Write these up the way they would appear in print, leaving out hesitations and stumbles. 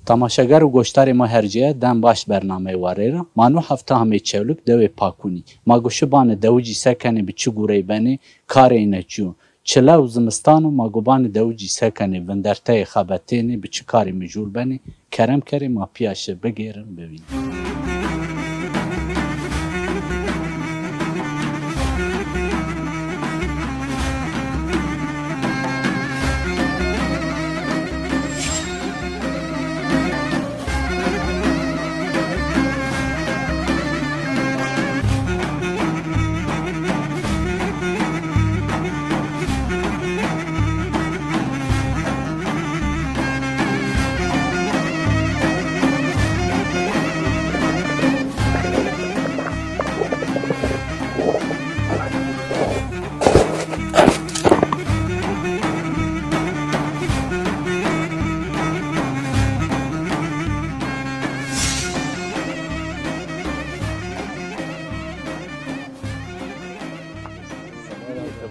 تماشاگر و گوشتار ما هرجیه دم باش برنامه واره مانو هفته همه چولک دوی پاکونی ما گوشه بان دوجی سکنی به چو گوری بنی کار اینه چو چلا و زمستانو ما گوبان دوجی سکنی وندرته خبتینی به چو کاری مجول بنی کرم کری ما پیاشه بگیرم ببینیم.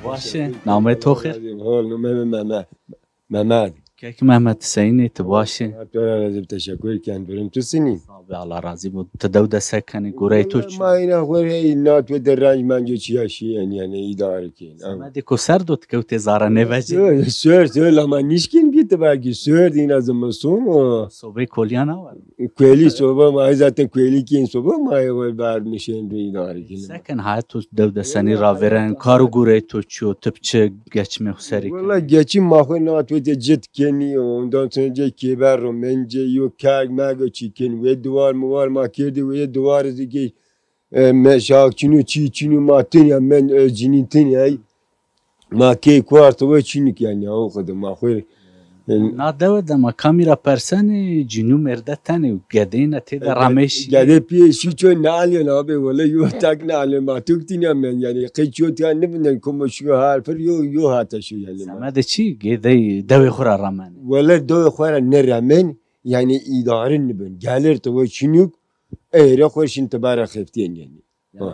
باشه نامه تو خیر محمد که محمد حسینی تو باشه تو را تشکر کن بریم تو سینی به الله راضی بود تدود سکنی گوره تو چی ما اینا خور هی نات و در رنج منجو چیاشی یعنی اداره کن مدی کو سر دوت که تو زاره نوجه سر لما نیشکن بیت باگی سر این از مسوم صبح کلیان اول کولی صبح ما zaten کولی کین صبح ما اول بار میشن رو اداره کن سکن hayat تو دود سنی را ورن کارو گوره تو چو تبچه geçme xusari والله geçim mahı nat ve de jet keni ondan sonra keber ro mence yok kag mago chicken ve duvar mı var ma kirdi ve duvar zigi meşak çinu çinu matin ya men cinitin ya ma ke kvarto ve çinik yani o kadar mahı na دود ما kamera persani cinu merde tane gedine te de rameş gede piye şu ço ne alıyor abi valla yok tak ne alıyor ma tuktin ya men yani kıçıyor yani ne binden kuma şu harfer yo hata şu yani سمد چی گیده دوی خورا رمن ولا دو خوارا نرمن يعني إدارة نبن قالر تو شنوك إيه خوش انت بارا خفتين يعني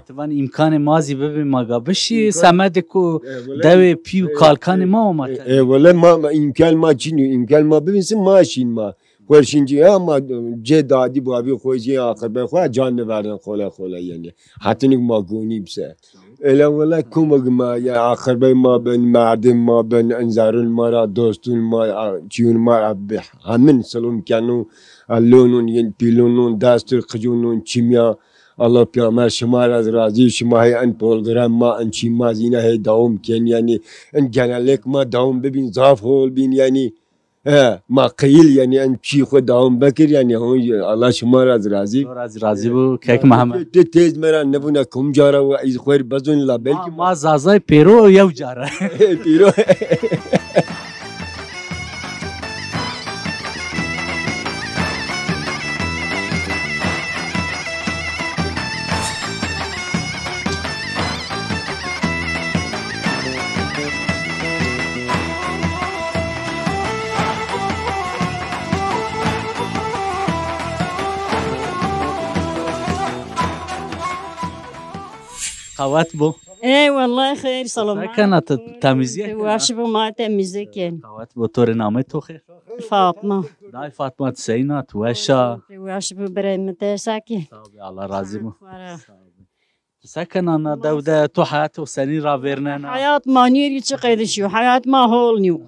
طبعا امکان مازی ببین ماگا بشی سمد کو دوی پیو کالکان ما اومد إيه ولا ما إمكان ما شنو إمكان ما ببين ماشين ما خوشینجی ما جد عادی با ابی خوشی آخر به خوا جان نبردن خلا يعني حتی نک ما گونی بسه الا ولا کوم ما یا آخر به ما بن مردم ما بن انزار المرا دوستون ما چون ما همین سلام کنو لونون ین پیلونون دستور خجونون چیمیا الله پیامبر شما را از راضی شما هی ان پولگرام ما ان چی ما زینه هی داوم کن یعنی ان جنالک ما داوم ببین ضعف هول بین یعنی ما قیل یعنی ان چی خود داوم بکر یعنی الله شما را از راضی بو که محمد تیز مرا نبونا کم جارا و از خیر بزن لا بلکی ما زازای پیرو یو جاره پیرو خوات بو اي والله خير سلام كانت تمیزیه واش بو ما تمیزه کن خوات بو طور نامه تو خیر فاطمه دای فاطمه سینات واشا واش بو بریم تساکی الله راضی بو سكن انا دوده تو حياته وسني رافيرنا حياة ما نيري تقيد شو حياة ما هول نيو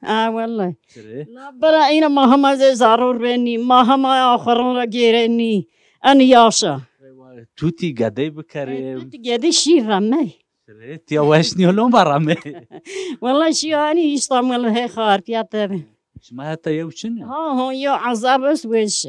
والله لا برا اين ما هم ضرور بيني ما هم اخرون غيرني ان ياشا توتي قدي بكري توتي قدي شي رمي تي واشني لون برمي والله شي اني يستعمل هي خار بياته ما حتى يوشن ها يو عذاب بس وش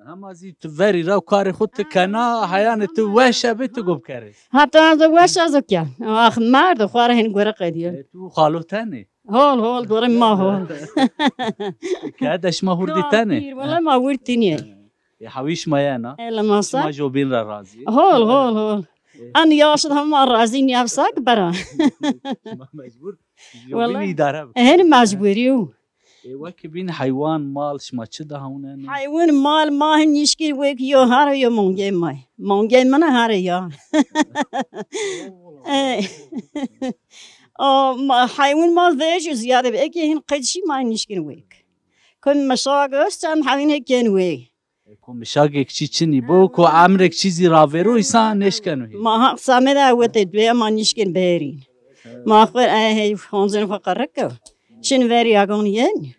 هم ازي تفري راو كاري خدت كنا حيان تو وش بتقوب كاري حتى هذا وش ازكيا اخ مرد خواره هن غره قديه تو خالو تاني هول دور ما هول كادش ما هردي تاني والله ما ورتني يا حويش مايانا الا ما صار ما جوبين رازي هول انا ياشد هم رازين يفسك برا مجبور والله اداره هن مجبوريو وكبين حيوان مال شما چه هونه حيوان مال ما هن يشكي ويك يو هار يو مونجي من هار يا حيوان ما ذيش زياده بيجي هن قدشي ما يشكي ويك کن مشاگستم همینه کنوی کو مشاگک چی چنی بو کو عمرک چیزی راورو ایسان نشکنو ما ها سامد اوت دوی ما نشکن برین ما خور اه خونزن فقرکو شن وری اگونین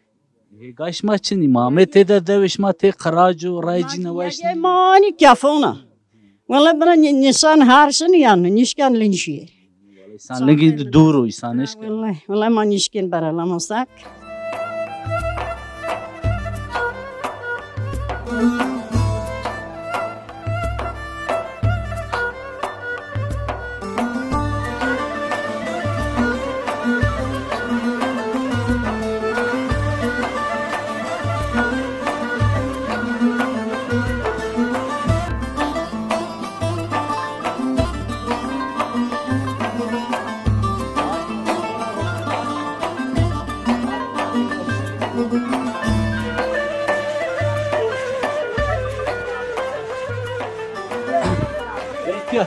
گاش ما چنی مامه تدا دوش ما تی قراج و رایجی نواش مانی کافونا والله برا نشان هارشن یان نشکن لنشیر ایسان لگی دورو ایسان نشکن والله ما نشکن برا لامساک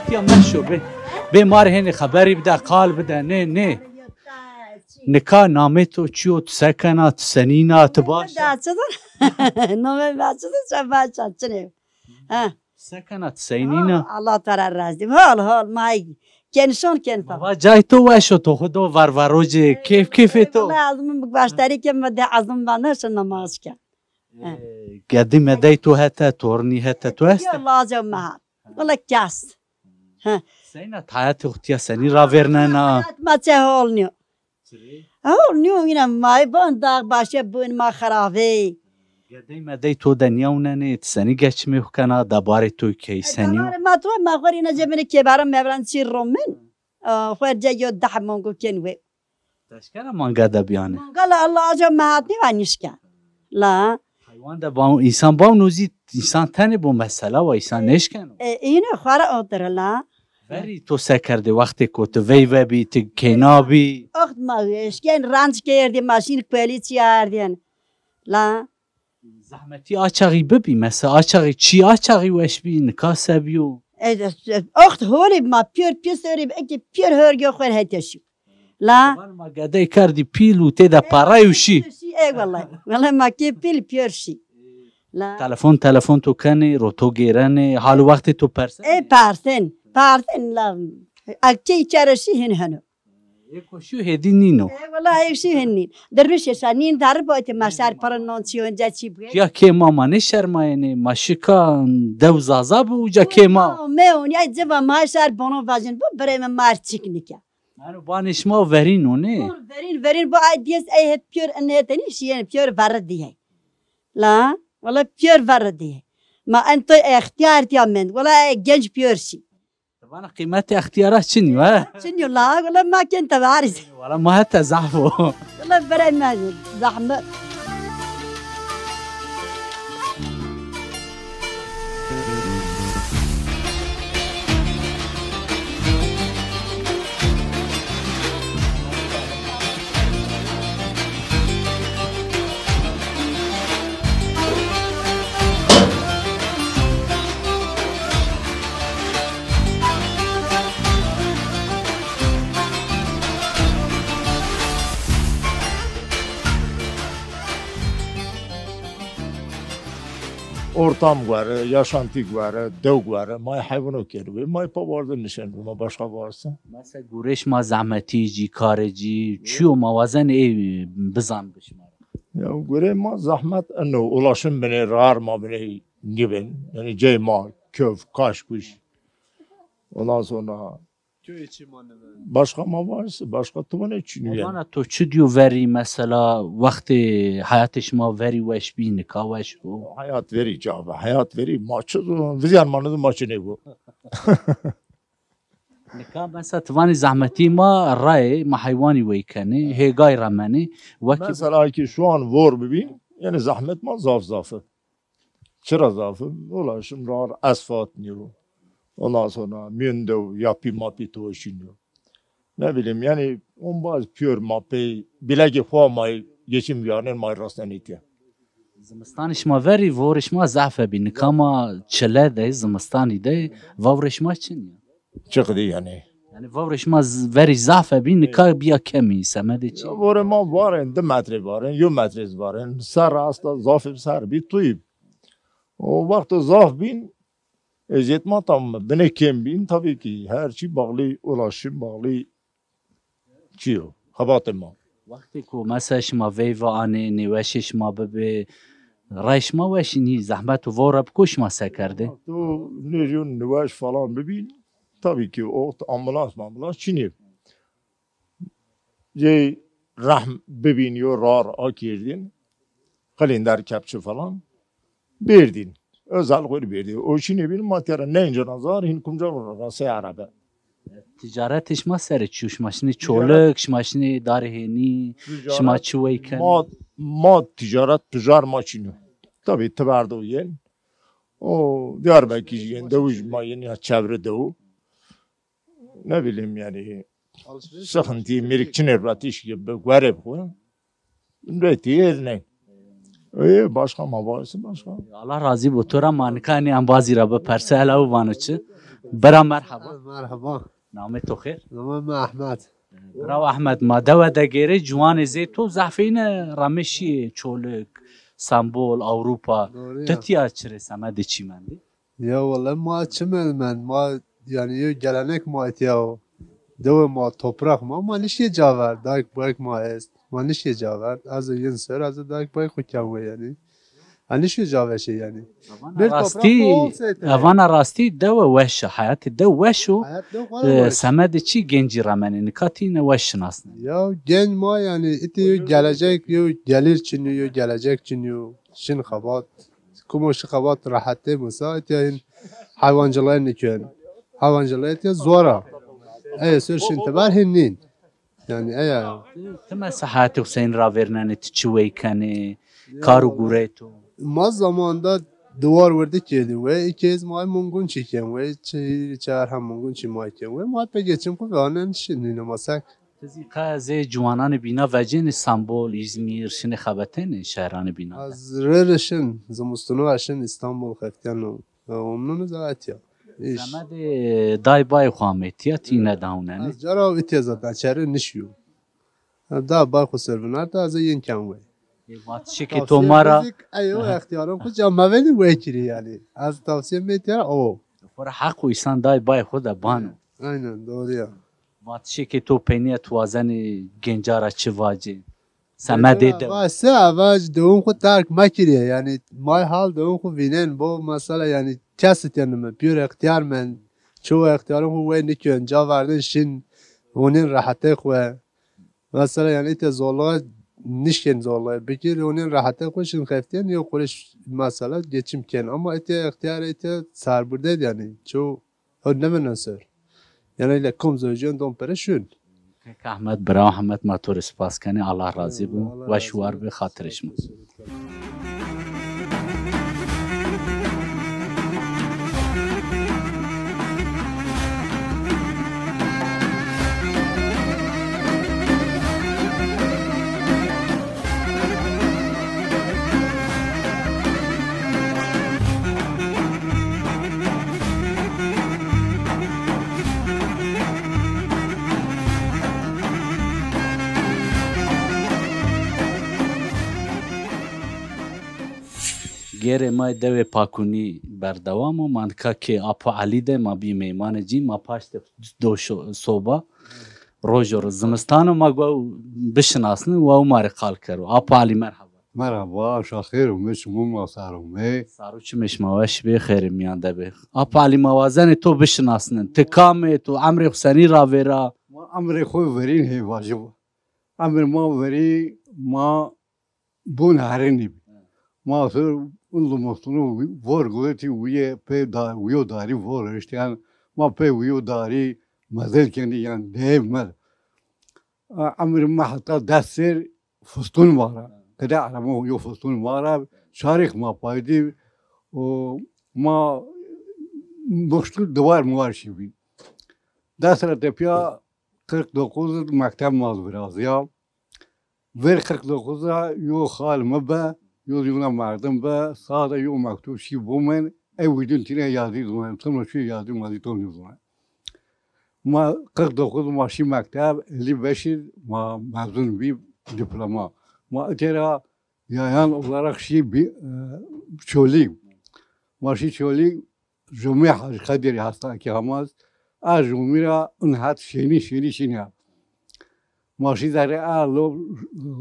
تیا مشو به مار هنی خبری بده قال بده نه نکا نامه تو چیو تو سکنه تو سنینه تو باشه نامه بچه تو چه بچه چنه سکنه تو سنینه الله تعالی رازی حال مای کنشون کن و جای تو وشو تو خدا وروج کیف تو لازم باشتری که مده عظم بانش نماز کن قدی مده تو حتی تورنی حتی تو است لازم ما ولی کس سینه حیات اختیا سنی را ورنه ما چه حال نیو اینا مای بان داغ باشه بون ما خرابه قدی مده تو دنیاونه نه سنی گچ می کنه دبار تو کی سنیو ما تو ما خورینه جبنه که برام مبرن چی رومن خور جایو ده مونگو کنوی تشکر من قد بیانه قال الله اجا مهاتنی وانیش کن لا حیوان ده با انسان با نوزی انسان تنه با مسئله و انسان نشکنه اینه خواره آتر لا ولی تو سکرده وقتی که تو وی بی تو کنا بی اخت ما ویش کن رنج کردی ماشین کلی چی آردین لا زحمتی آچاقی ببی مثلا آچاقی چی آچاقی وش بی نکاسه بیو اخت هوری ما پیسوری اکی پیر هرگو خور هتشو لا ما قده کردی پیلو تیدا پارایوشی ای والله ما کی پیرشی لا تلفن تو کنی رو تو گیرنه حال وقتی تو پرسن ای پرسن لا اکی چرشی هنو یکوشو هدی نینو ای والله ایشی هنین درمیش شانین در باید مشار پر نانچیون جا چی بود یا که ماما نشرماینه ماشکان دوزازا بو جا که ما میون یا جوا مشار بانو واجن بو برای من مارچیک نکه منو بانش ما ورینو نه ورین با دیس ای هت پیور انه تنی شیان پیور وردیه لا والله پیور وردیه ما انت اختیار تیامند والله گنج پیورشی وانا قیمت اختیارات چنی و چنی لا والله ما كنت بعرف ولا ما حتى زعفو والله برای ما زحمه ortam göre, yaşantı göre, dev göre, may hayvanı kerbi, may pavardı nişan bu, ma başka varsa. مثلا گورش ما زحمتی جی کار جی چیو موازن ای بزن بشمار Ya göre ma zahmet enne ulaşım beni rar ma beni gibin, yani ceyma, köf, kaşkuş. Ondan sonra başka ma varsa, başka tuvan için yani. وانا تو چی دیو وری مثلا وقت حیاتش ما وری وش بی نکاوش بو Hayat veri cevabı, hayat veri maçı, vizyan manıdı maçı ne bu? نکا مثلا توانی زحمتی ما رای ما حیوانی وی کنه هیگای رمنه وکی Mesela ki şu an var bibin, yani zahmet ma zafı. Çıra zafı, ulaşım rar, asfalt niyo. Ondan sonra mündöv, yapı mapi toşiniyor. Ne bileyim yani on bazı pür mapi, bilegi formayı geçim yarının may rastlanıtı. زمستانش ما وری ورش ما ضعفه بی نکا ما چله ده زمستانی ده وورش ما چنیه Çıkdı yani. Yani vavrış ma veri zafe bin ka biya kemi semedi çi. وره ما وارن 2 متر وارن 1 متر وارن سر اصلا ضاف سر بی تویب o وقت ضاف بین ازیت ما tam bine kem bin tabii ki her şey bağlı ulaşım bağlı çiyo habatı ma. وقتی کو مثلا شما وی و آنه نیوش شما به رای شما وشینی زحمت و وارب کش ما سکرده تو نیرون نواش falan ببین tabii ki o ambulans çinip. Rahm bebiniyor rar akirdin. Kalender kapçı falan. Berdin. Özel koy verdi. O şimdi bir materyal ne ince nazar hin kumca rası arabe. تجارت شما سر چی شما شنی چولک شما شنی داره هنی شما چی وی کن ما ticaret tüccar maçını. Tabii tıbardı yen. O Diyarbakır yen devuş mayın ya çevrede o. Ne bileyim yani sıkıntı mirikçin evlatış gibi garip o. Üreti yerine. Başka mavası başka. Allah razı bu tora mankani ambazi ra be persel او وانچ برا مرحبا مرحبا نامه تو خیر نامم احمد برا احمد ما دو دگیره جوان زی تو زعفین رمشی چولک سمبول اوروپا تتیا چره سمد چی مندی یا والله ما چمل ما yani gelenek ma etiya dev ma toprak ma nişe caver daik baik ma est ma nişe caver az yin ser az daik baik xukam ve yani nişe caver şey yani راستی اوان راستی دو وش حیات دو وشو سمد چی گنجی رمنی نکاتی نه وش شناسن ya gen ma yani iti gelecek yo gelir çini yo gelecek çini yo şin xabat kumo şi xabat rahatte müsait yani hayvancılığı nikön hayvancılığı ya zora sür şin tebar hinnin yani تمس حیات حسین را ورنن چی وی کنی کارو گوره تو ما zamanda duvar verdi kedi ve ikiz may mungun çiken ve çar hem mungun çimayken ve ma pe geçim ku vanen şimdi namasak تزی قازه جوانان بینا وجن استانبول İzmir şine xabatene şehran بینا az rerşin zamustunu aşın İstanbul xeften o onun zaten ya زمد دای بای خامتیا تینه داونن az jara itiyazat çare nişiyor da ba ku servenar da az yen kan ve واتشی که تو مرا ایو اختیارم خود جامعه وکیلی yani az tavsiye meter o فر حق و ایسان دای بای خود بانو aynen doğru ya واتشی که تو پینیت وازن گنجارا چواجی سمده دو واسه avaj doğum ku terk makiriye yani may hal doğum ku vinen bu mesela yani kesit yani bir ihtiyar men çoğu ihtiyarım ku ve nikön javardın şin onun rahatı ku mesela yani ite zorla nişken zorla bekir onun rahatı ku şin xeften yok kuruş mesela geçimken ama ite ihtiyar ite sarburde yani çoğu önleme nasır yani ile kum zojun dom pereşün که احمد برا احمد ما تو سپاس کنی الله راضی بو و شوار به خاطرش مو گره ما دو پاکونی بردوام و من که اپا علی ده ما بی میمان جی ما پاشت دو صوبه روز و زمستان ما گو بشناسن و او ماری قال کرو اپا علی مرحبا مرحبا شاخیر و مشموم و سارومه سارو چی مشموش به خیر میان ده به اپا علی موازن تو بشناسن تکام تو عمر حسینی را ورا امر خوی ورین هی واجب امر ما وری ما بون هرنی ما سر اون مستونو ورگوتی ویه په دا ویو داری ورشتیان ما په ویو داری مزل کنی یان دیو مر امر ما حتی دستر فستون وارا کدا علمو یو فستون وارا شارخ ما پایدی و ما مشکل دوار موارشی بی دستر تپیا 49 مکتب ماز برازیا ور 49 یو خال مبا یوزیونا مردم با ساده یو مکتوب شی بومن ای ویدون تینه یادی دونن تنو شی یادی مازی تو نیوزن ما 49 ماشي مكتب اللي بشر ما مزون بي دبلوما ما اترا yani olarak şey bir çölü ماشي çölü جميع خدر hasta ki hamaz جميع انهات شيني ماشي داره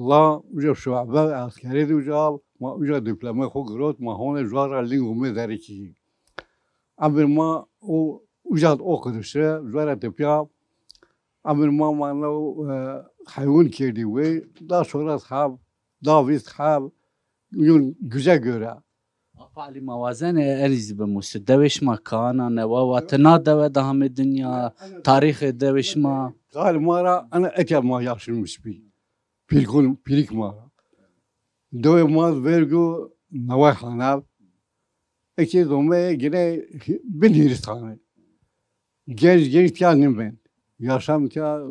لا وجا شعبه عسکری دو جاب ما وجا دیپلمه خو گروت ما هون جوار لینگومه داره کی امر ما او وجا اوکرشه جوار تپیا امر ما منو حیوان کردی و دا شورت خاب دا ویست خاب یون güzel göre Afali mavazene eriz be musu devişma kana neva tına deve daham dünya tarihi devişma قال مارا انا اتى ما ياشرمش بي بيريك مارا دو ما فيرجو نواي خاناب اكي دومه gene بنهرستانه genç tiyanım ben yaşam tiya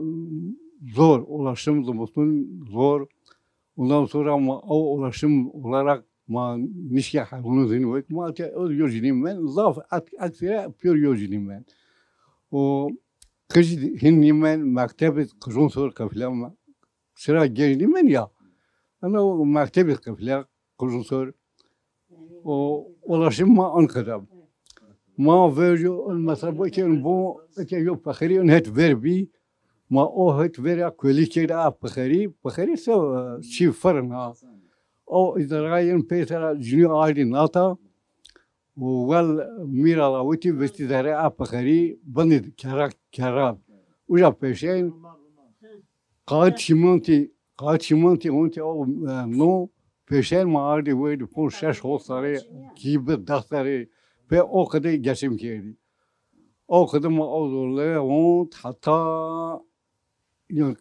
zor ulaşım durumun zor ondan sonra o ulaşım olarak ma nişke hayvanı zini vek ma tiya o yojinim ben zaf aksire pür yojinim ben o kız hinnim ben mektebe kızın sor kafilama sıra geldim ben ya ama o mektebe kafila kızın sor o ulaşım ma Ankara ما فيرجو المثل بكين بو كي يو بخري نهت فيربي ما او هت فيرا كولي كيدا بخري سو شي فرنا او اذا راين بيتر جنيو ايدي ناتا وال ميرا لاوتي بستي دارا بخري بند كرا وجا بيشين قاد شيمونتي اونتي او نو بيشين ما اردي ويد بون شش هو ساري كيب دختري ve o kadar geçim geldi. O kadar mı oldu? Hatta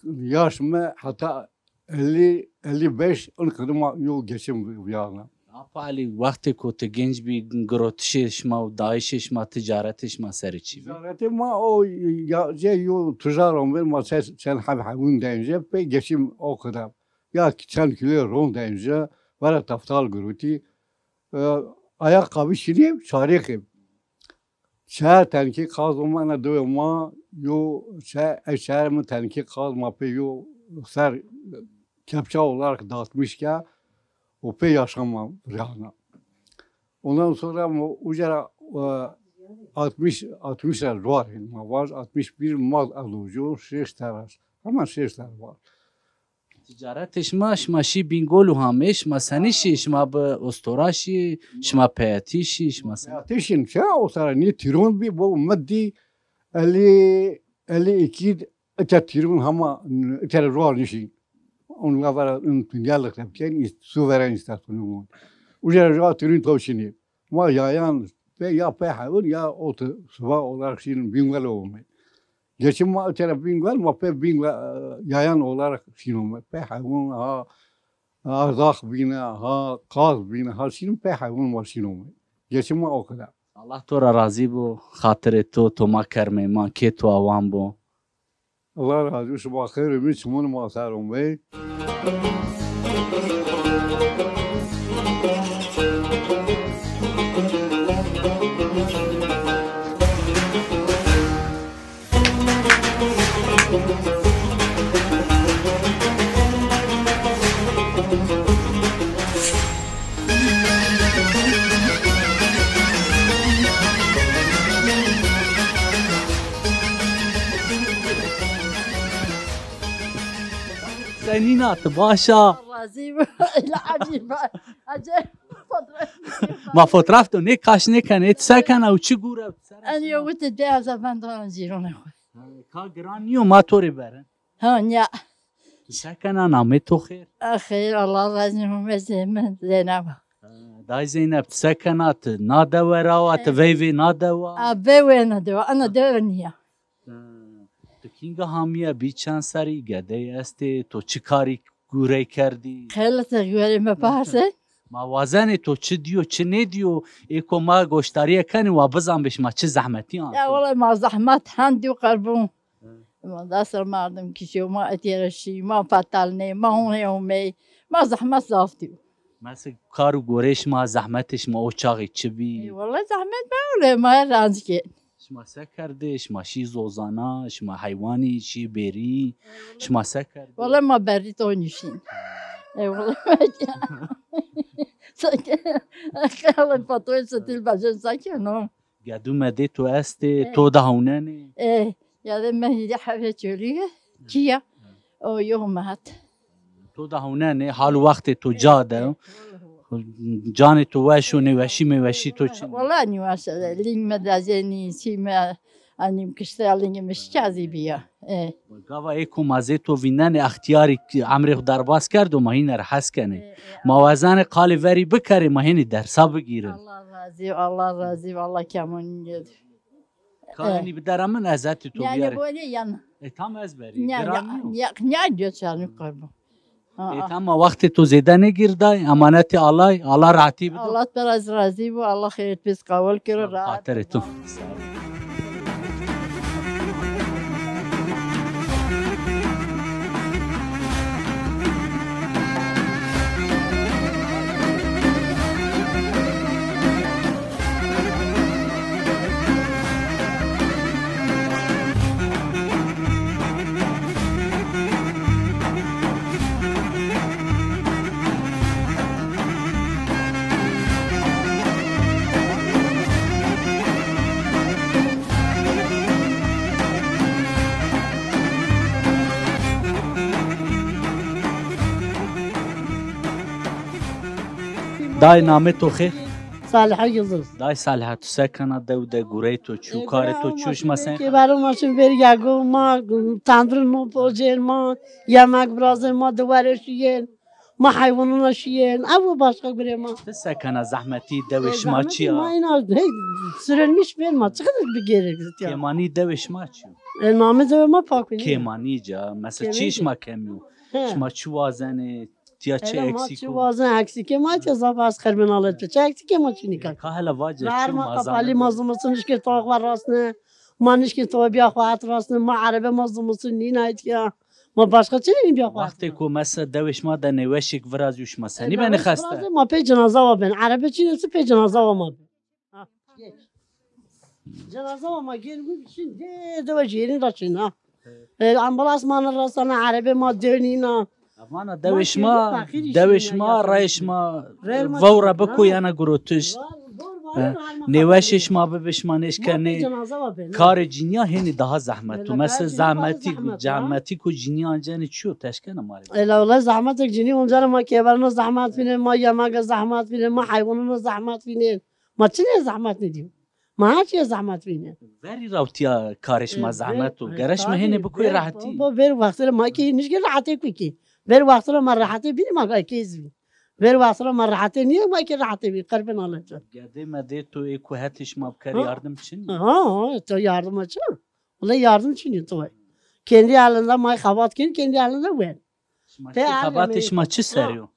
yaşım hatta 50-55 on kadar mı yol geçim yani. Afali vakti kote genç bir grotişma, daişişma, ticaretişma seriçi. Ticareti ma o ya yol ticaret ma sen hayvan deyince ve geçim o kadar. Ya sen kilo ron deyince var taftal gruti. Ayakkabı şireyim, çarıkım. Şehir tenki kazmana duyma, yo şehir mi tenki kazma pe yo ser kepçe olarak dağıtmış ki o pe yaşamam rana. Ondan sonra ucara 60 var, 61 mal alıcı, 6 tane, ama 6 tane var. Ticaretişma şmaşi bingolu hameş masanişi şma be ostoraşi şma peyatişi şma sen. Ateşin ya o sonra ne tiron bir bu maddi 52 tiron ama terör nişi. Onlar var dünyaylık yapken suveren istasyonu. Uca tiron tavşini. Ma yayan ve ya pe hayvan ya o sıva olarak şeyin bingolu olmuş. Geçim ma ötera bingwal ma pe yayan olarak şinu pe hayvan ha zah bina ha kaz bina ha şinu pe hayvan ma şinu geçim ma o kadar. Allah tora razı bu hatire to ma kerme ma ke to avan bu. Allah razı olsun bakır ümit mun ma sarum bey. Senin atı başa. Ma fotoğraf da ne kaş ne kan et sakan au çi gura. أنا يومت الدعاء زمان دارن زيرونه. Ka graniyo motori beren. ها نيا Sakana name to khair. أخير الله رازقهم من زينب. Day Zeynep sakanat nadavaravat veyve nadava. أبي وين دوا أنا دونيا. Kinga hamiye bir chansari gade este to çikari gure kerdi. خيلت غيري ما بحسن. Mavazane to çi diyor çi ne diyor eko ma goştariye kani wa bizan beş ma çi zahmeti an. يا والله ما زحمات عندي وقربون. ما داسر مردم كشيو ما أتيرشي ما فتالني ما هون يومي ما زحمات زافتي. Mesela karu goreş ma zahmetiş ma o çağı çi bi. والله زحمات ما ولا ما رانزكي. شما سکرده شما شی زوزانا شما حیوانی چی بری شما سکرده والله ما بری تو نشین والله خیلی پاتوی ستیل بجن سکنه گدو مده تو است تو دهوننه یادم مهیده حفظ جوریه کیا او یوم هات تو دهوننه حال وقت تو جاده جان تو وشو نوشی میوشی تو چی والله نواسه لینگ مدازنی سیما انیم کشته لینگ مشکازی بیا گاوا ایکو مازه تو وینن اختیاری عمری درباز کرد و ماهین را حس کنه موازن قالی وری بکری ماهین درسا بگیرن الله راضی والله کمون ید کارنی بدرم من ازت تو yani بیاره böyle yan تام از بری ya diyor canım kurban تام وقت تو زیده نگیردای امانت الله راحتی بده Allah biraz razı bu Allah hayır biz kabul kırır rahat خاطر تو دای نامه تو خیر صالحه Yıldız. دای صالحه تو سکنه دو ده گوره تو چو کار تو چوش مثلا که برای ماشین بری یگو ما تندر نو پوچین ما yemek برازه ما دواره شیین ما حیوانونا شیین او başka biri ma. سکنه زحمتی دوش ما Ma چیا ina sürülmüş bir ma. Çıkıdır bir geri ya. کمانی دوش ما چیو Namı da ma pakuni. کمانی جا مثلا چیش ما کمیو شما چو وازنه تیا چه ما اکسی چه کو وازن eksik ma çe zapas kriminalet çe eksik ma çunika. که حالا واجه Ver چو ma kapalı مازانه mazlumasın ki tağ var rasne. Maniş ki tağ bir xaat rasne ma arabe mazlumasın ninayet ya. ما başka çelim bir xaat. وقتی کو مثلا دوش ما ده نوشک وراز یوش مثلا نی بنی خسته ما پی cenaze var ben. Arabe çiğnesi pey cenaze var ma. Cenaze var ma gelmiş şimdi de ve yerin raçın ha. Ambulans manı rasana arabe ma dönina. افانا دوش ما رایش ما وورا بکو یانا گروتش نوشش ما ببش ما نش کنه کار جنیا هنی daha zahmet تو مثل زحمتی کو جنیا انجانی چیو تشکنه ماری لا والله زحمتك جني ونجرا ما كبرنا زحمات فينا ما يماك زحمات فينا ما حيواننا زحمات فينا ما تشني زحمات نديم ما هاش زحمات فينا وری راوتیا کارش ما زحمت تو گرش ما هنی بکوی راحتی بير وقت ما كي نشكل راحتي كوكي بير وقت ما راحتي بيني ما كيزبي بير وقت ما راحتي ني ما كي راحتي بي قربنا الله گده مده تو ایکو هتش ما بکر yardım için تو yardım açı والله yardım için تو kendi halinde ma xabat kendi halinde ben خباتش ما چی سریو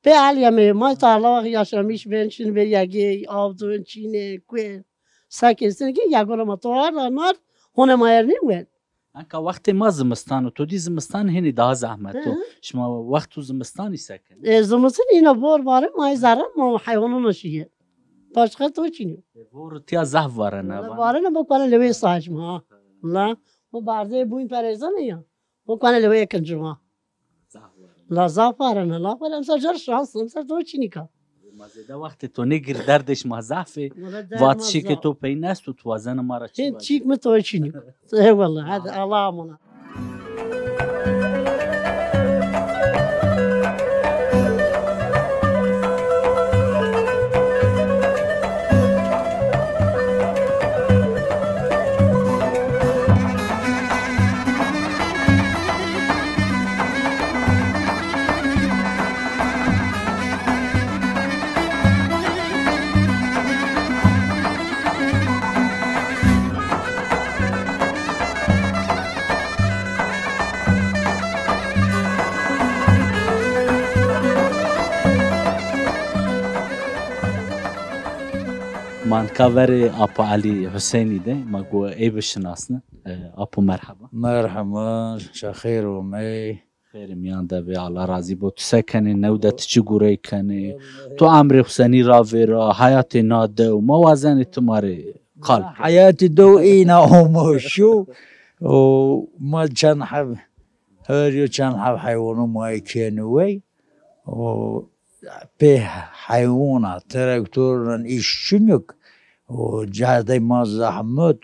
به علیه ما tarla yaşamış ben şimdi bir yagi avdun çine kuen sakesin ki yagona motor anar hone mayerni ben انکا وقت ما زمستان و تو دی زمستان هنی daha zahmet تو شما وقت تو زمستانی سکن zımısın yine bor var ma zarar ma hayvanın aşıya başka to çini بور تیا زه وارنه var ne bu kana leve saçma la bu barde bu imperezan ya bu kana leve kancuma la zafarana la falan sacar şansın sa to çini ka مزیده وقت تو نگیر دردش ما ضعفه واتشی که تو پینست تو توازن ما را چی çik mi to çini eyvallah hadi Allah'a emanet من کاور اپا علی حسینی ده ما گو ای بشناسنه اپا مرحبا مرحبا شخير ومي خیر میان ده به الله راضی بود تو سکنی نودت چی گوره کنی تو عمر حسینی را ویرا حیات ناده و موازن تماره قال حياتي دو إينا هموشو وما كان حب هريو كان حب حيوانو ما يكينوي و به حيوانات تراكتورن إيشنيك وجهدي ما زحمت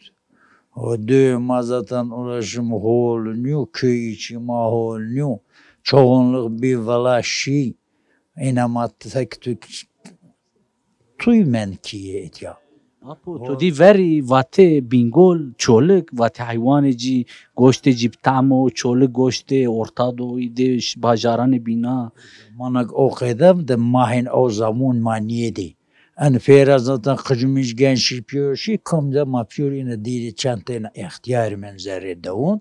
ودو ما zaten ulaşım holnuyor, köy içi ma holnuyor. Çoğunluk bir valaşi inamat tek tuymen kiye ya. Apo to di veri vate bingol çoluk vate hayvanı ci goşte ci btamo çoluk goşte ortado ide bajaran bina Manak o kadar da mahin o zaman maniyedi. En fera zaten kıcmış genç yapıyor kamda mapıyor yine dili çantayla ihtiyar menzeri davun.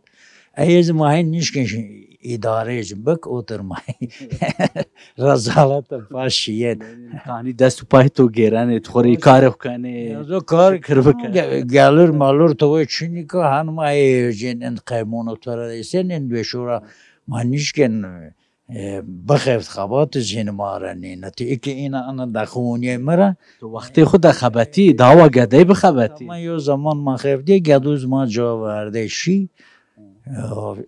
Ayız mahin nişken idare için bak oturmayın. Razalata faşiyet. hani destu pay to gerane thori kar kane Ya kar gelir malur to çünkü hanım ayıcın kaymun otura senin ve şura manişken بخفت خبات زين مارني نتي إكي إنا أنا دخوني مرة تو وقتی خود خبتی داوا گدای بخبتی ما يو زمان ما خفدي قدوز ما جاورده شي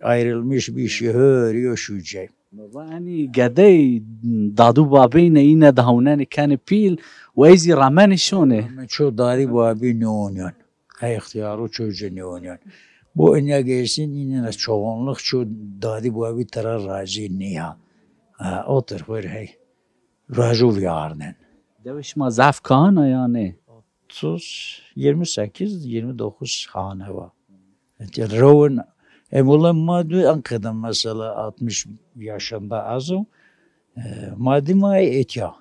ayrılmış bir şehir yaşayacak. yani گدای دادو بابین اینه دهونن کن پیل و ایزی رمن شونه Çoğu dari bu abi ne oynuyor? Hay ihtiyarı çocuğu ne oynuyor? Bu öne geçsin yine çoğunluk çoğu dari bu abi tara razı ne ya? Otur böyle hey. Razı viyarnen. دوش ما ضعف کهانه یا نه 28-29 hane var. Rowan Emulan maddi Ankara'dan mesela 60 yaşında azım. Maddi may etya.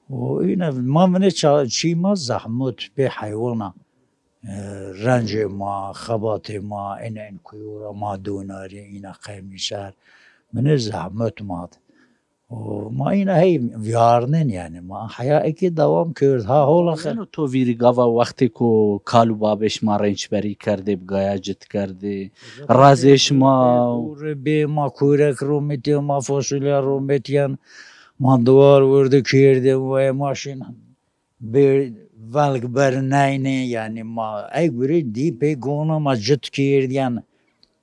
O yine mamne çima zahmet bir hayvana. Rence ma, xabatı ma, inen kuyura ma donari ina kaymışar. Mene zahmet mad. O ma yine hey viyarnen yani ma hayaki devam kırd ha hola خیر تو ویری گاوا وقتی کو کالو بابش ما رنج بری کرده بگایا جت کرده رازش ما be ma kuyrek rumeti ma fasulye rumetiyen ma duvar vurdu kirdi ve maşin bir valg bernayne yani ma ay biri di pe gona ma jit kirdiyen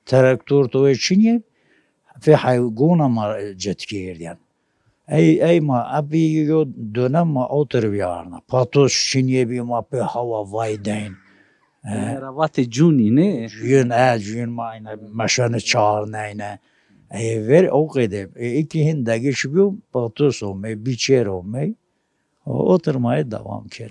traktör to içinye fe hay gona ma jit kirdiyen ay ma abi yo dönem ma otur viyarna patos çinye bir ma pe hava vaydayn روات جونی نه Jün meine maşanı çağırnayna. Ver o kadar. İki hindagi şubu patos olmay, biçer olmay. Oturmaya devam ker.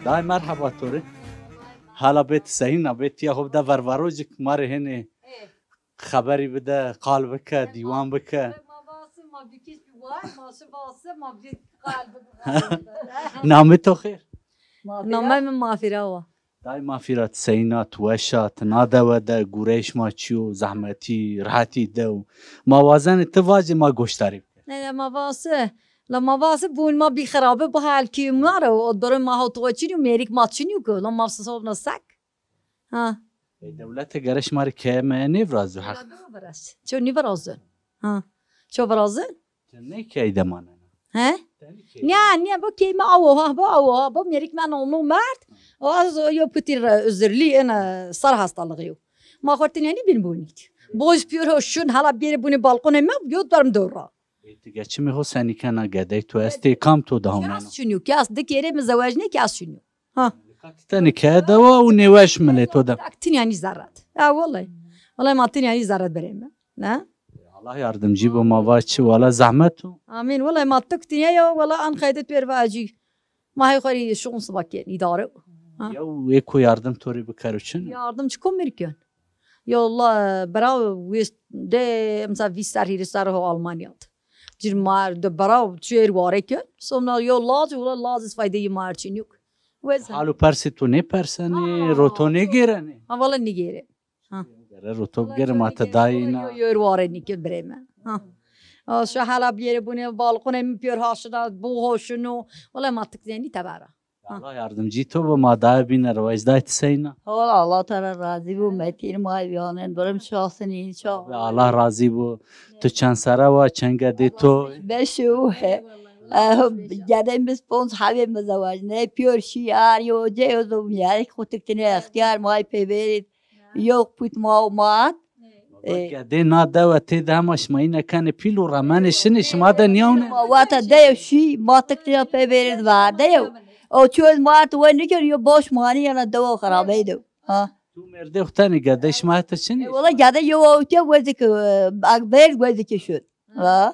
دای مرحبا توره حالا بیت صحیح نبیت یا خوب ده ورواروجک ماره هنه خبری بده قال بکه دیوان بکه نامه تو خیر نامه من مافیره و دای مافیرات سینات وشات ناده و ده گوریش ما چیو زحمتی راحتی ده و موازن تواجه ما گوشتاری نه لما واسه بون ما بی خرابه با حال کی ماره و داره ما ها تو چینی میریک ما چینی کو لما صوب نسک ها دولت گرش ماره که ما نفرازو حق چو نفرازن ها چو فرازن نه که ایدمانه ها نه با کی ما اوها با میریک من اونو مرد از یو پتیر ازرلی انا سر هستالغیو ما خورتین یعنی بینبونید boz piyoruşun hala bir bunu balkona mı yodlarım doğru. Geçi mi ho seni kana gedey tu esti kam to da homena. Kas şunu kas de kere mi zavaj ne kas şunu. Ha. Tani kada ve nevaş mele to da. Aktin yani zarat. Ha vallahi. Vallahi mattin yani zarat berem. Ne? Allah yardımcı bu mavaçı valla zahmet. Amin. Vallahi mattık diye ya vallahi an kaydet bervacı. Ma hay khari şans bak yani idare. Ya eko yardım tori bikaruçun. Yardımcı kom Amerikan. يلا براو ويست ده مثلا في سر سره ألمانيا جر مار ده براو تشير وارك سومنا يلا ولا لازم فايدة مارشينيوك وزن حالو پرسی تو نه پرسنی روتو نگیرنی والله نيجيري روتو بگیره ما تداینا يور واره نيكل بريمة شو حالا بیاره بونه بالقونه میپیر هاشنا بو هاشنو ولی ما تکزینی تباره Allah yardımcı to bu madaya biner ve izdayt seyna. Allah Teala razı bu metin maviyanen durum şahsın inşallah. Ve Allah razı bu. Tu çansara ve çenge de to. Beşu he. Gedem biz pons have mezavac ne piyor şiar yo ceyozum yani kutuktine ihtiyar may peverit yok put maumat. Gede na davet de hamaş mayına kanı pilu raman şini şma da niyone. Vata deyo şi matıktine peverit var deyo. O çöz mart ve ne görüyor boş mani yana dava harabeydi. Ha. Tu merde uhtani gede şma ta şini. Valla gede yo otiya vezik akber vezik şu. Ha.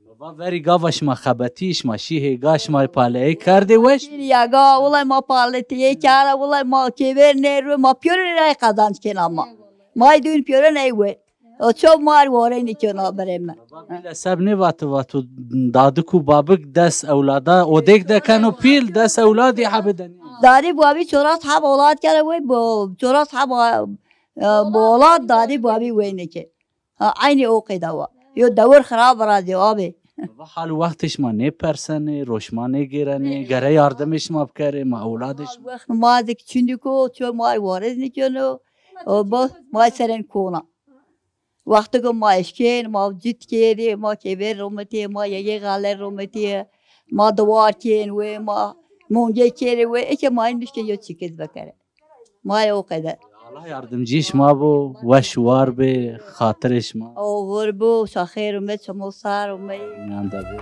Baba veri gavaş ma khabatiş ma şihe gaş ma pale kardi veş. Ya ga valla ma paletiye kara valla ma kever nerve ma piyore ne kazanç kenama. Ma dün piyore ne ve. O çok mar vare nikona bereme. Bile sab ne vatı dadı ku babık des evlada odek de kanu pil des evladi habeden. Dari bu abi çoras hab olad kere ve bu çoras hab bu olad dari bu abi ve ne ki. Aynı o kayda yo davur kharab razı abi. Baba halu vaxtiş ma ne persene roşma ne girene gere yardımış ma bkere ma evladış. Ma dik çündüko çok mar vare nikona. O bu ma seren kona. وقتی که ما اشکین ما جد کردی ما کبر رومتی ما یه غاله رومتی ما دوار کن و ما مونگه کردی و ایک ما این که یه چیکت بکره ما یه قدر Allah yardımcıyış ma bu ve şuar be hatırış ma. او غربو شاخیر اومد شما سر اومد Yanda be.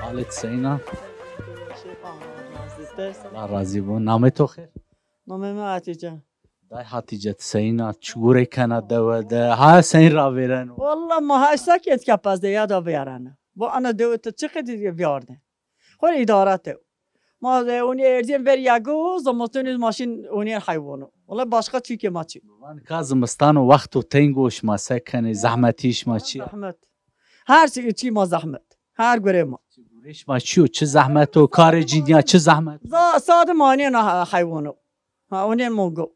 Halit Seyna. Allah razı bu. Name to khair. نامه Hatice. Day Hatice Seyna çure kana davada ha sen ra veren. والله ما هاي ساكت كاباز دي يادا بيارنا بو انا دوت تشقد بيارده خور ادارته ما اوني اردين بر ياغو زمستون ماشين اوني حيوانو والله başka çike maçı Van Kazımstan o vaktu tengoş ma sekane zahmetiş ma çi. zahmet her şey çi ma zahmet her göre ma Reş ma çi çi zahmet o kar ciddiya çi zahmet. sade mani na hayvanı ha اوني موغو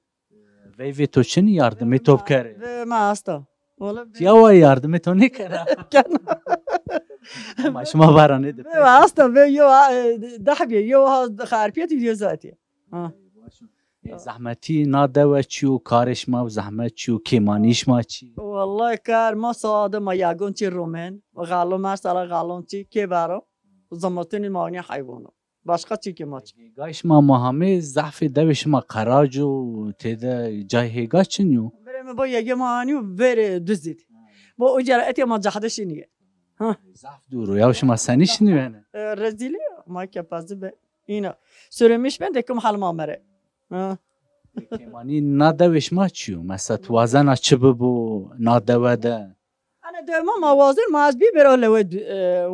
Ve to çini yardım et top kare. ما استا والله Ya o yardım et o ne kara. Maşma varan edip. ما استا يو دحبي يو خاربيتي دي ذاتي ها Zahmeti na dava çi o karış ma zahmet çi o kemaniş ma çi. والله كار ما صادم ما ياغون تي رومن وغالو ما سالا غالون تي كبارو زمتين الماني حيوانو başka çiki maç. Gaş ma mahame zahfi deviş ma karacu tede cahhe gaçın yo. بریم با یه مانی بره دوزید با اجاره اتی ما جهده شینیه Zaf duru yaş ma seniş ni yani. رزیلی ما که پس به اینا سرمیش من دکم حال ما مره Kemani na deviş ma çi yo. Mesela tuvazen açı bu na devede. انا دائما ما وازر ما از بی برو لود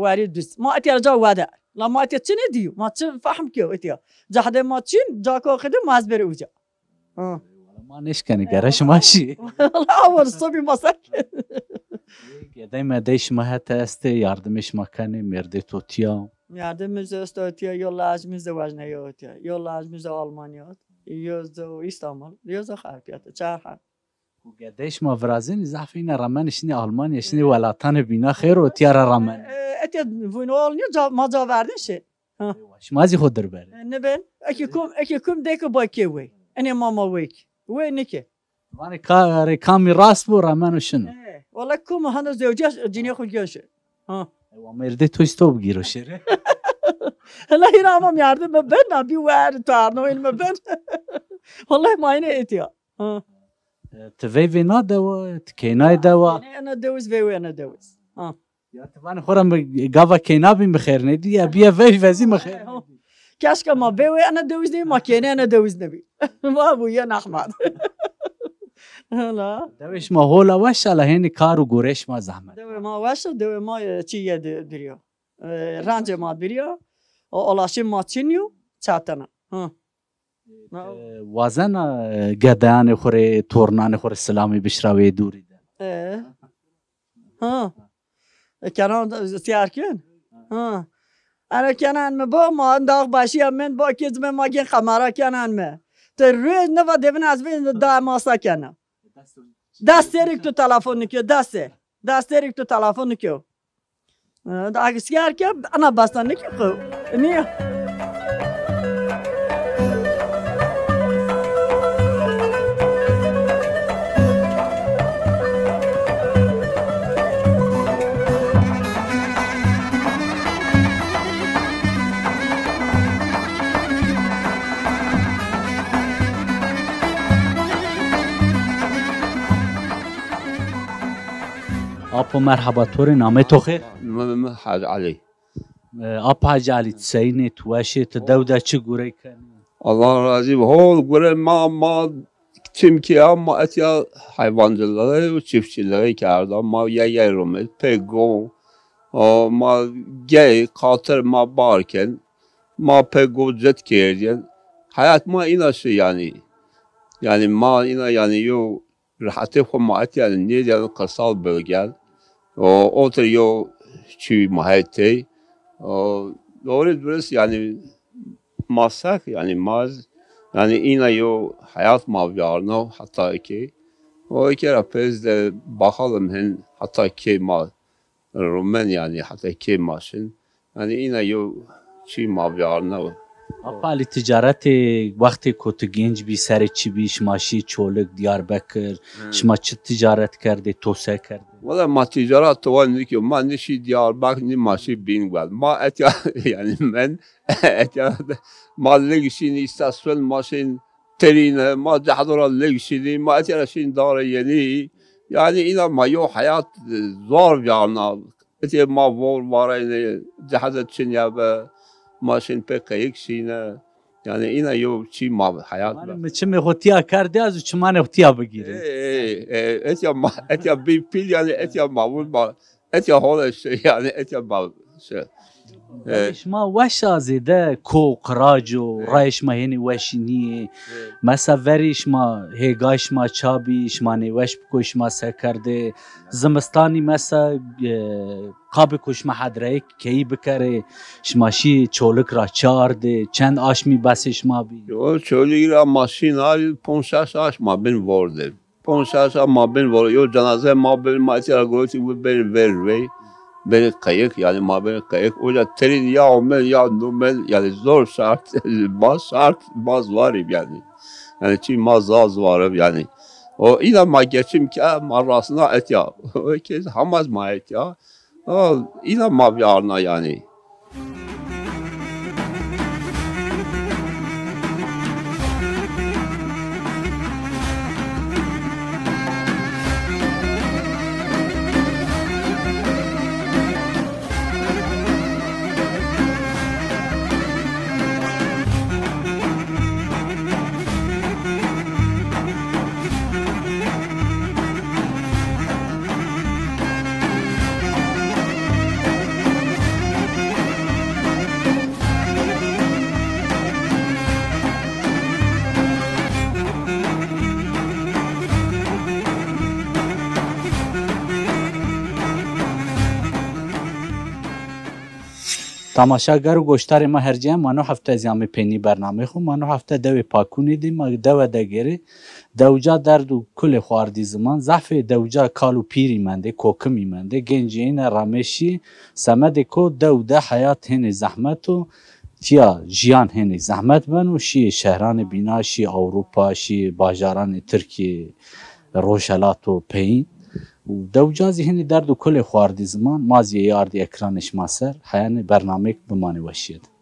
وارد دوست ما اتی رجا واده لا ما اتی چنه دیو ما چه فهم کیو اتی جهده ما چین جا کو خدم ما از بره اوجا Ma neşkeni geraş ma şi. والله اول صبي ما سكت Gedeyme deş ma hete este yardımış ma kani merde totiya. Yardımımız استاتیا یا لازمز وجنیات یا لازمز آلمانیات یا زو İstanbul یا زو خارپیات چهار Gedeş ma vrazin zafine ramen işini Almanya işini velatane bina khair o tiyara ramen. eti vunol niye ma verdin şey Şmazi xodur ber. ne ben eki kum dek bakye we ene mama wek we ne ki Vani kare kami rast bu ramen şunu. والله kum hana zevca cini xul göş ha Wa merde to istop giro şere. la hina ama yardım ben abi ver tarno ilme ben والله ما هنا اتيا تفي فينا دوا تكيناي دوا انا دوز في انا دوز يا طبعا خورم قافا كينا بين بخير ندي ابي في فازي مخير كاشكا ما بيوي انا دوزني ما كيني انا دوز نبي ما ابويا احمد لا دوش ما هولا وش على هني كارو قريش ما زحمه دو ما وش دو ما چیه دریا رنج ما دریا اولاشی ما چینیو چاتنا وازن قدان خوري تورنان خوري السلامي بشراوي دوري ده کنان سیار کن انا کنان ما ما داغ باشی من با کیز ما گین خمارا کنان ما ترویج نوا دیوان از بین دا ماسا کنه دستیrik تو تلفن کیو دستیrik تو تلفن کیو دا سیار که انا باستان نکیو نیه أبو مرحبا توري نامتو خير؟ حاج علي أب حاج علي تسيني تواشي تدودا چه قوري كان؟ الله راضي هول قوري ما çünkü ama etiya hayvancılığı ve çiftçiliği kârdan ma yeyerim pego ma gay katır ma barken ma pego jet kerdiyen hayat ma inaşı yani ma ina yani yo rahatı ma etiya ne yani kırsal bölge o oturuyor çi mahalle doğru burası yani masak yani maz yani ina yo hayat mavyarno hatta ki o iki rapez de bakalım hen hatta ki ma Romen yani hatta ki maşın yani ina yo çi mavyarno Apali ticareti vakti kötü genç bir serçi bir şmaşi çoluk Diyarbakır şmaçı ticaret kerdi tose kerdi. Valla ma ticaret tovan ki ma nişi Diyarbakır ni maşi bin gel ma etya yani ben etya mallık işini istasyon maşin terine ma cahdura legşini ma etya şin dara yeni yani ina ma yo hayat zor yana etya ma var yani cahdet için ya be ماشین pe kayık şeyine yani ina yo çi ma hayat ben çime hotiya kerdi az çmane hotiya begire etya bir pil yani etya ma etya hola şey yani etya ma şey ما وش زیده کو قراجو رایش ما هنی وشینیه مثلا وریش ما هگاش ما چابیش ما نیوش بکوش ما سکرده زمستانی مثلا قاب کش ما حدره کی بکره شماشی چولک را چارده چند آشمی بسش ما بی yo çölük ra maşin al ponşaş aş ma ben vardı ponşaş ma ben var yo cenaze ma ben ma etya golti bu ben ver böyle kayık yani mabel kayık öyle terin ya omel ya numel yani zor şart baz var yani çi mazaz var yani o ila ma geçim ki marasına et ya o kez hamaz ma et ya o ila ma yarna yani تماشاگر و گوشتار ما هر جای منو هفته زیامی پینی برنامه خو منو هفته دوی پاکونی دی ما دو دگری دوجا درد و کل خواردی زمان ضعف دوجا کالو پیری منده کوکمی منده گنجین رامشی سمد کو دوده حیات هن زحمت و تیا جیان هن زحمت بن و شی شهران بینا شی اروپا شی باجاران ترکیه روشلات و پین دوجازی هنی درد و کل خواردی زمان مازی یاردی اکرانش ماسر حیان برنامه بمانی وشید